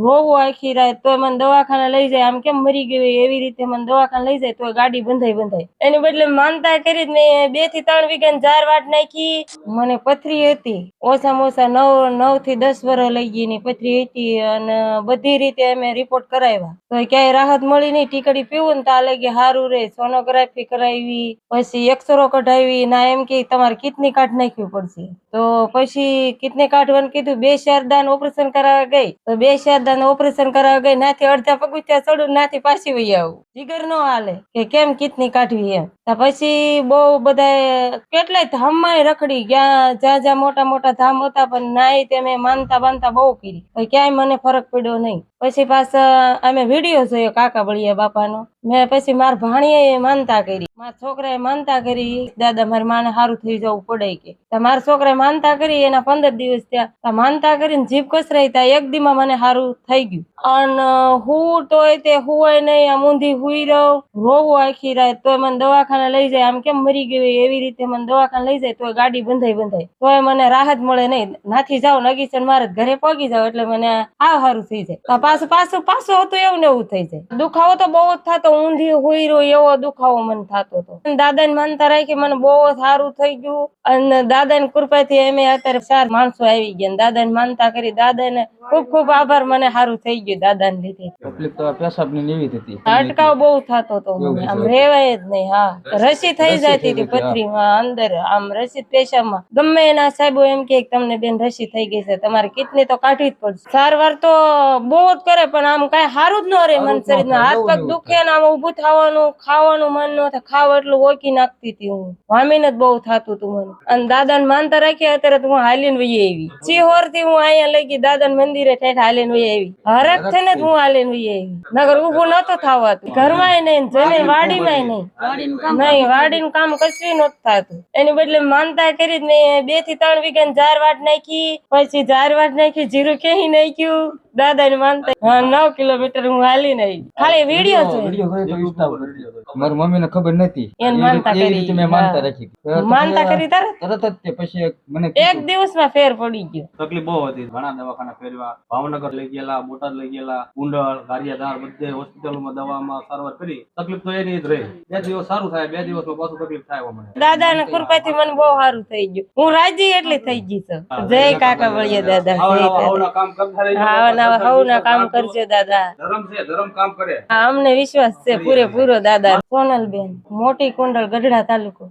રોવું આખી રાત તો મને દવાખાને લઈ જાય, આમ કેમ મરી ગઈ એવી રીતે મને દવાખાને લઈ જાય તો ગાડી બંધાઈ એની બદલે માનતા કરી મેં 2 થી 3 વીઘાની ઝાર વાટ નાખી. મને પથરી હતી, ઓછામાં ઓછા 9 થી 10 વર્ષ લઈ ગઈ ની પથરી હતી અને બધી રીતે અમે રિપોર્ટ કરાવ્યા તો ક્યાંય રાહત મળી નહીં. ટીકડી પીવું ને તા લાગે સારું રે, સોનોગ્રાફી કરાવી, પછી એક્સરો કઢાવી, ના એમ કે તમારે કિડની કાઢ નાખવી પડશે. તો પછી કિડની કાઢવાનું કીધું, 2 શારદાન ઓપરેશન કરાવવા ગઈ તો 2 શારદાન ઓપરેશન કરાવવા ગઈ, નાથી અડધા પગથિયા ચડું, નાથી પાછી વહી આવું. જીગર નો હાલે કે કેમ કિડની કાઢવી એમ. પછી બહુ બધા કેટલાય ધામમાં રખડી ગયા, જ્યાં મોટા મોટા ધામ હતા, પણ નાય તે મેં માનતા બાંધતા બહુ કરી, ક્યાંય મને ફરક પડ્યો નહીં. પછી પાછા અમે વિડીયો જોયો કાકા બળિયા બાપાનો, મેં પછી મારા ભાણીએ માનતા કરી, મારા છોકરાએ માનતા કરી, દાદા મારી માને સારું થઈ જવું પડે કે મારા છોકરાએ માનતા કરી. એના 15 દિવસ ત્યાં માનતા કરીને જીભ કસરાઈ તા 1 દી માં મને સારું થઈ ગયું. અને હું તોય તે હુંય નહીં, આમ ઊંધી હુઈ રહું, રોવું આખી રાત તો મને દવાખાને લઈ જાય, આમ કેમ મરી ગઈ એવી રીતે મને દવાખાને લઈ જાય તો ગાડી બંધાઈ તોય મને રાહત મળે નહીં. નાથી જાવ નગીસન મારે ઘરે પગી જાવ એટલે મને સારું થઈ જાય. પાછું હતું એવું ને એવું થઈ જાય. દુખાવો તો બહુ જ થતો, ઊંધી હુઈ રહ્યો એવો દુખાવો મને થતો હતો. દાદાને માનતા રાખી મને બહુ સારું થઈ ગયું અને દાદાની કૃપાથી અમે અત્યારે 4 માણસો આવી ગયા. દાદાને માનતા કરી, દાદાને ખૂબ ખૂબ આભાર, મને સારું થઈ ગયું દાદાને લીધે. તકલીફ તો પેશાબની એવી હતી, અટકાવ બહુ થતો હતો મને, આમ રેવાય જ નહીં. હા, રસી થઈ જતી હતી પથરીમાં અંદર, આમ રસી પેશાબમાં. ગમે એના સાહેબો એમ કે તમને બેન રસી થઈ ગઈ છે, તમારે કિડની તો કાઢવી જ પડશે. સારવાર તો બહુ જ કરે પણ આમ કઈ સારું જ ન રે. મન શરીરમાં હાથ પગ દુખે ને આમ ઉભું થવાનું, ખાવાનું મન ન થાય, ખાવ એટલું ઓકી નાખતી હતી હું, વામીન જ બહુ થતું હતું મને. અને દાદાને માનતા રાખી અત્યારે હું હાલીને વહી આવી. સિહોર થી હું અહીંયા લઈ ગઈ દાદાને મંદિરે ઠેઠ હાલીને વહી આવી. હરખ થઈને જ હું હાલીને વહી આવી, નગર ઉભું નતું થવાતું, ઘરમાં નહીં, જમીન વાડીમાં નહીં, વાડીનું કામ કશું નતું થતું. એની બદલે માનતા કરી મેં 2 થી 3 વીઘાની ઝાર વાટ નાખી, પછી ઝાર વાટ નાખી, જીરું ક્યાંય નાખ્યું. દાદા ને માનતા 9 કિલોમીટર હું હાલીને આવી. ખાલી વિડીયો મારી મમ્મી ને ખબર નથી, એને માનતા કરી, મેં માનતા રાખી, માનતા કરી તરત જ પછી મને 1 દિવસમાં ફેર પડી ગયો. તકલીફ બહુ હતી, ઘણા દવાખાના ફેરવા, ભાવનગર લઈ ગયેલા, બોટાદ લઈ ગયેલા, કુંડળ, ગારિયાધાર, બધે હોસ્પિટલોમાં દવામાં સારવાર કરી. તકલીફ તો એની જ રહી. 2 દિવસ સારું થાય, 2 દિવસમાં પાછું તકલીફ થાય મને. દાદા ની કૃપાથી મને બહુ સારું થઈ ગયું. હું રાજી એટલી થઈ ગઈ છું. જય કાકા બળિયા દાદા, હવના કામ કરતા રહેજો. હવના કામ કરજો દાદા. ધર્મ છે, ધર્મ કામ કરે. અમને વિશ્વાસ છે પૂરેપૂરો દાદા. સોનલબેન, મોટી કુંડળ, ગઢડા તાલુકો.